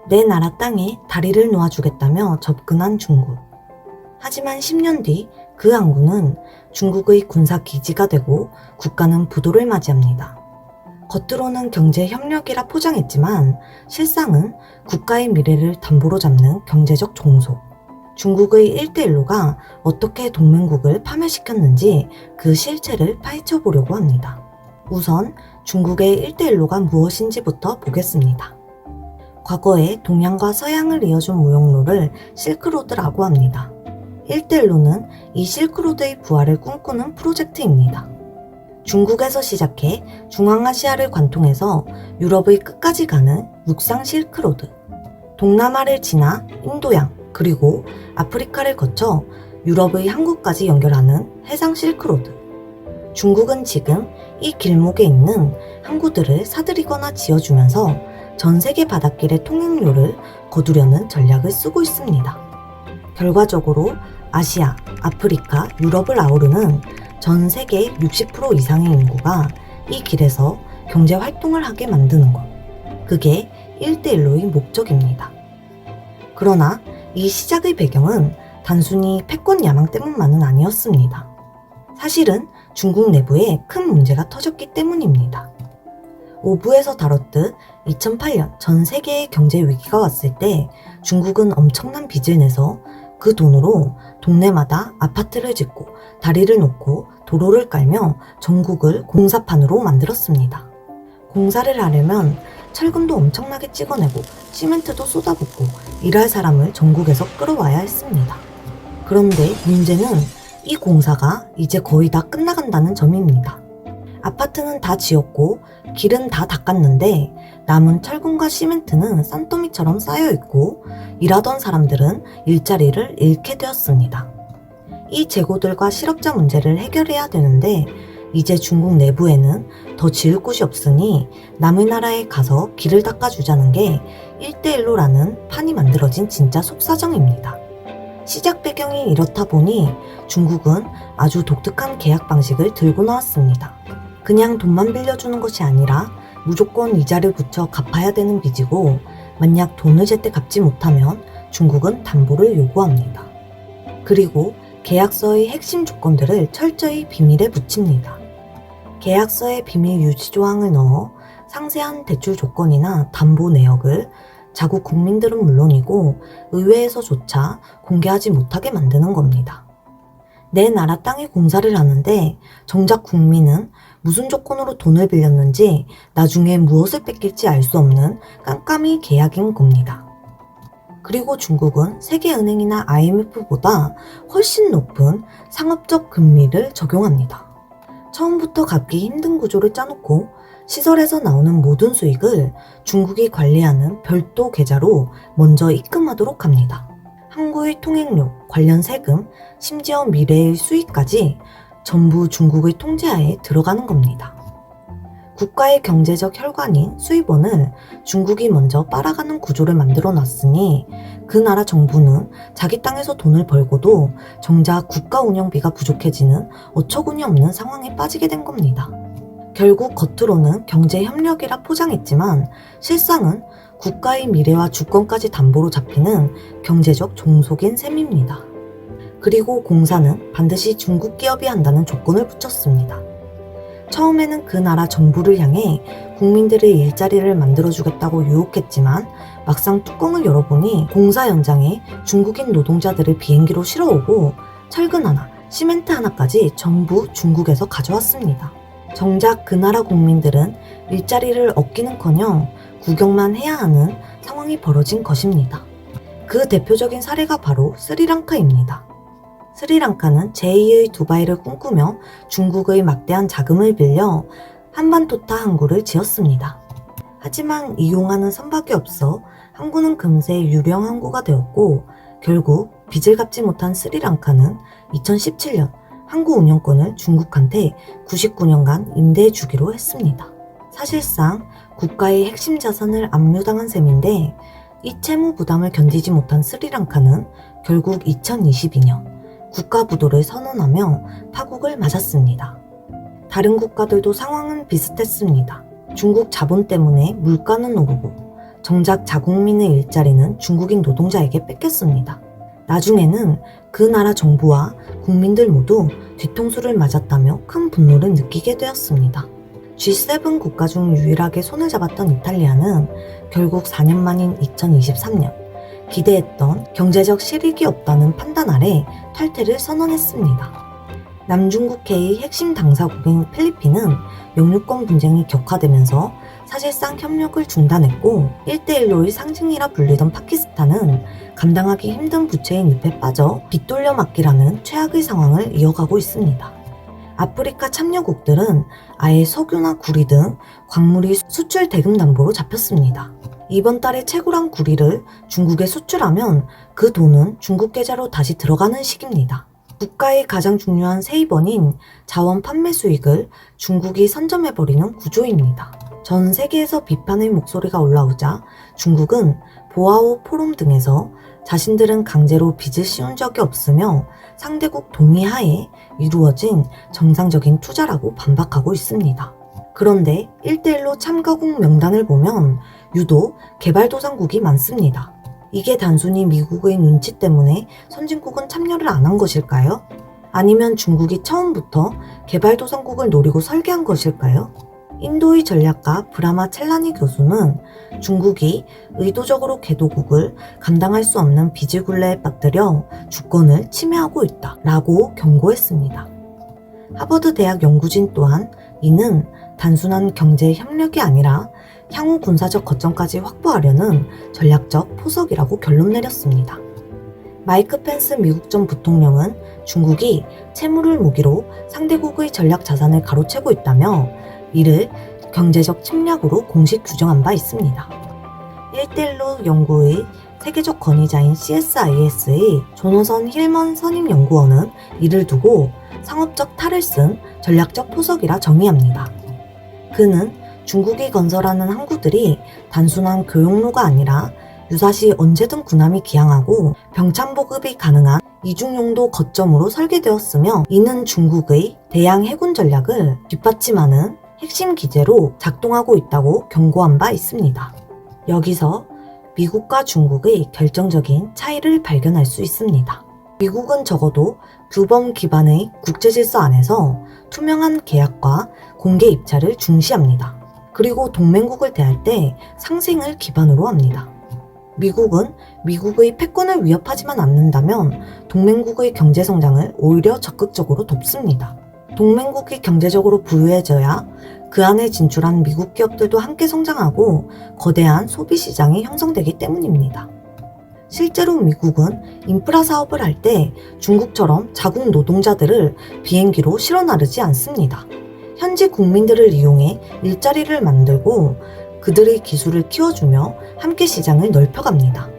내 나라 땅에 다리를 놓아주겠다며 접근한 중국. 하지만 10년 뒤 그 항구는 중국의 군사 기지가 되고 국가는 부도를 맞이합니다. 겉으로는 경제 협력이라 포장했지만 실상은 국가의 미래를 담보로 잡는 경제적 종속. 중국의 1대1로가 어떻게 동맹국을 파멸시켰는지 그 실체를 파헤쳐 보려고 합니다. 우선 중국의 1대1로가 무엇인지부터 보겠습니다. 과거에 동양과 서양을 이어준 무역로를 실크로드라고 합니다. 1대1로는 이 실크로드의 부활을 꿈꾸는 프로젝트입니다. 중국에서 시작해 중앙아시아를 관통해서 유럽의 끝까지 가는 육상 실크로드, 동남아를 지나 인도양 그리고 아프리카를 거쳐 유럽의 항구까지 연결하는 해상 실크로드. 중국은 지금 이 길목에 있는 항구들을 사들이거나 지어주면서 전 세계 바닷길의 통행료를 거두려는 전략을 쓰고 있습니다. 결과적으로 아시아, 아프리카, 유럽을 아우르는 전 세계 60% 이상의 인구가 이 길에서 경제 활동을 하게 만드는 것. 그게 1대1로의 목적입니다. 그러나 이 시작의 배경은 단순히 패권 야망 때문만은 아니었습니다. 사실은 중국 내부에 큰 문제가 터졌기 때문입니다. 5부에서 다뤘듯 2008년 전 세계의 경제 위기가 왔을 때 중국은 엄청난 빚을 내서 그 돈으로 동네마다 아파트를 짓고 다리를 놓고 도로를 깔며 전국을 공사판으로 만들었습니다. 공사를 하려면 철근도 엄청나게 찍어내고 시멘트도 쏟아붓고 일할 사람을 전국에서 끌어와야 했습니다. 그런데 문제는 이 공사가 이제 거의 다 끝나간다는 점입니다. 아파트는 다 지었고 길은 다 닦았는데 남은 철근과 시멘트는 산더미처럼 쌓여있고 일하던 사람들은 일자리를 잃게 되었습니다. 이 재고들과 실업자 문제를 해결해야 되는데 이제 중국 내부에는 더 지을 곳이 없으니 남의 나라에 가서 길을 닦아주자는 게 1대1로라는 판이 만들어진 진짜 속사정입니다. 시작 배경이 이렇다 보니 중국은 아주 독특한 계약 방식을 들고 나왔습니다. 그냥 돈만 빌려주는 것이 아니라 무조건 이자를 붙여 갚아야 되는 빚이고 만약 돈을 제때 갚지 못하면 중국은 담보를 요구합니다. 그리고 계약서의 핵심 조건들을 철저히 비밀에 붙입니다. 계약서에 비밀 유지 조항을 넣어 상세한 대출 조건이나 담보 내역을 자국 국민들은 물론이고 의회에서조차 공개하지 못하게 만드는 겁니다. 내 나라 땅에 공사를 하는데 정작 국민은 무슨 조건으로 돈을 빌렸는지 나중에 무엇을 뺏길지 알 수 없는 깜깜이 계약인 겁니다. 그리고 중국은 세계은행이나 IMF보다 훨씬 높은 상업적 금리를 적용합니다. 처음부터 갚기 힘든 구조를 짜놓고 시설에서 나오는 모든 수익을 중국이 관리하는 별도 계좌로 먼저 입금하도록 합니다. 항구의 통행료, 관련 세금, 심지어 미래의 수익까지 전부 중국의 통제하에 들어가는 겁니다. 국가의 경제적 혈관인 수입원을 중국이 먼저 빨아가는 구조를 만들어 놨으니 그 나라 정부는 자기 땅에서 돈을 벌고도 정작 국가 운영비가 부족해지는 어처구니 없는 상황에 빠지게 된 겁니다. 결국 겉으로는 경제 협력이라 포장했지만 실상은 국가의 미래와 주권까지 담보로 잡히는 경제적 종속인 셈입니다. 그리고 공사는 반드시 중국 기업이 한다는 조건을 붙였습니다. 처음에는 그 나라 정부를 향해 국민들의 일자리를 만들어주겠다고 유혹했지만 막상 뚜껑을 열어보니 공사 현장에 중국인 노동자들을 비행기로 실어오고 철근 하나, 시멘트 하나까지 전부 중국에서 가져왔습니다. 정작 그 나라 국민들은 일자리를 얻기는커녕 구경만 해야 하는 상황이 벌어진 것입니다. 그 대표적인 사례가 바로 스리랑카입니다. 스리랑카는 제2의 두바이를 꿈꾸며 중국의 막대한 자금을 빌려 한반토타 항구를 지었습니다. 하지만 이용하는 선박이 없어 항구는 금세 유령 항구가 되었고 결국 빚을 갚지 못한 스리랑카는 2017년 항구 운영권을 중국한테 99년간 임대해 주기로 했습니다. 사실상 국가의 핵심 자산을 압류당한 셈인데 이 채무 부담을 견디지 못한 스리랑카는 결국 2022년 국가 부도를 선언하며 파국을 맞았습니다. 다른 국가들도 상황은 비슷했습니다. 중국 자본 때문에 물가는 오르고 정작 자국민의 일자리는 중국인 노동자에게 뺏겼습니다. 나중에는 그 나라 정부와 국민들 모두 뒤통수를 맞았다며 큰 분노를 느끼게 되었습니다. G7 국가 중 유일하게 손을 잡았던 이탈리아는 결국 4년 만인 2023년 기대했던 경제적 실익이 없다는 판단 아래 탈퇴를 선언했습니다. 남중국해의 핵심 당사국인 필리핀은 영유권 분쟁이 격화되면서 사실상 협력을 중단했고 1대1로의 상징이라 불리던 파키스탄은 감당하기 힘든 부채의 늪에 빠져 빚 돌려 막기라는 최악의 상황을 이어가고 있습니다. 아프리카 참여국들은 아예 석유나 구리 등 광물이 수출 대금 담보로 잡혔습니다. 이번 달에 채굴한 구리를 중국에 수출하면 그 돈은 중국 계좌로 다시 들어가는 식입니다. 국가의 가장 중요한 세입원인 자원 판매 수익을 중국이 선점해버리는 구조입니다. 전 세계에서 비판의 목소리가 올라오자 중국은 보아오 포럼 등에서 자신들은 강제로 빚을 씌운 적이 없으며 상대국 동의하에 이루어진 정상적인 투자라고 반박하고 있습니다. 그런데 1대1로 참가국 명단을 보면 유독 개발도상국이 많습니다. 이게 단순히 미국의 눈치 때문에 선진국은 참여를 안 한 것일까요? 아니면 중국이 처음부터 개발도상국을 노리고 설계한 것일까요? 인도의 전략가 브라마 첼라니 교수는 중국이 의도적으로 개도국을 감당할 수 없는 빚의 굴레에 빠뜨려 주권을 침해하고 있다 라고 경고했습니다. 하버드 대학 연구진 또한 이는 단순한 경제 협력이 아니라 향후 군사적 거점까지 확보하려는 전략적 포석이라고 결론 내렸습니다. 마이크 펜스 미국 전 부통령은 중국이 채무를 무기로 상대국의 전략 자산을 가로채고 있다며 이를 경제적 침략으로 공식 규정한 바 있습니다. 1대1로 연구의 세계적 권위자인 CSIS의 조너선 힐먼 선임연구원은 이를 두고 상업적 탈을 쓴 전략적 포석이라 정의합니다. 그는 중국이 건설하는 항구들이 단순한 교역로가 아니라 유사시 언제든 군함이 기항하고 병참 보급이 가능한 이중용도 거점으로 설계되었으며 이는 중국의 대양 해군 전략을 뒷받침하는 핵심 기제로 작동하고 있다고 경고한 바 있습니다. 여기서 미국과 중국의 결정적인 차이를 발견할 수 있습니다. 미국은 적어도 규범 기반의 국제질서 안에서 투명한 계약과 공개 입찰을 중시합니다. 그리고 동맹국을 대할 때 상생을 기반으로 합니다. 미국은 미국의 패권을 위협하지만 않는다면 동맹국의 경제성장을 오히려 적극적으로 돕습니다. 동맹국이 경제적으로 부유해져야 그 안에 진출한 미국 기업들도 함께 성장하고 거대한 소비시장이 형성되기 때문입니다. 실제로 미국은 인프라 사업을 할 때 중국처럼 자국 노동자들을 비행기로 실어 나르지 않습니다. 현지 국민들을 이용해 일자리를 만들고 그들의 기술을 키워주며 함께 시장을 넓혀갑니다.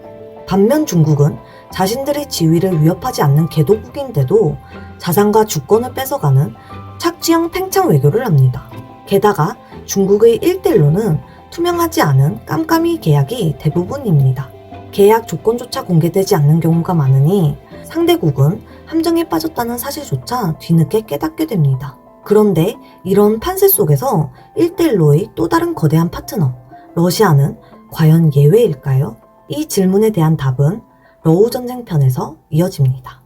반면 중국은 자신들의 지위를 위협하지 않는 개도국인데도 자산과 주권을 뺏어가는 착취형 팽창 외교를 합니다. 게다가 중국의 1대1로는 투명하지 않은 깜깜이 계약이 대부분입니다. 계약 조건조차 공개되지 않는 경우가 많으니 상대국은 함정에 빠졌다는 사실조차 뒤늦게 깨닫게 됩니다. 그런데 이런 판세 속에서 1대1로의 또 다른 거대한 파트너, 러시아는 과연 예외일까요? 이 질문에 대한 답은 러우 전쟁 편에서 이어집니다.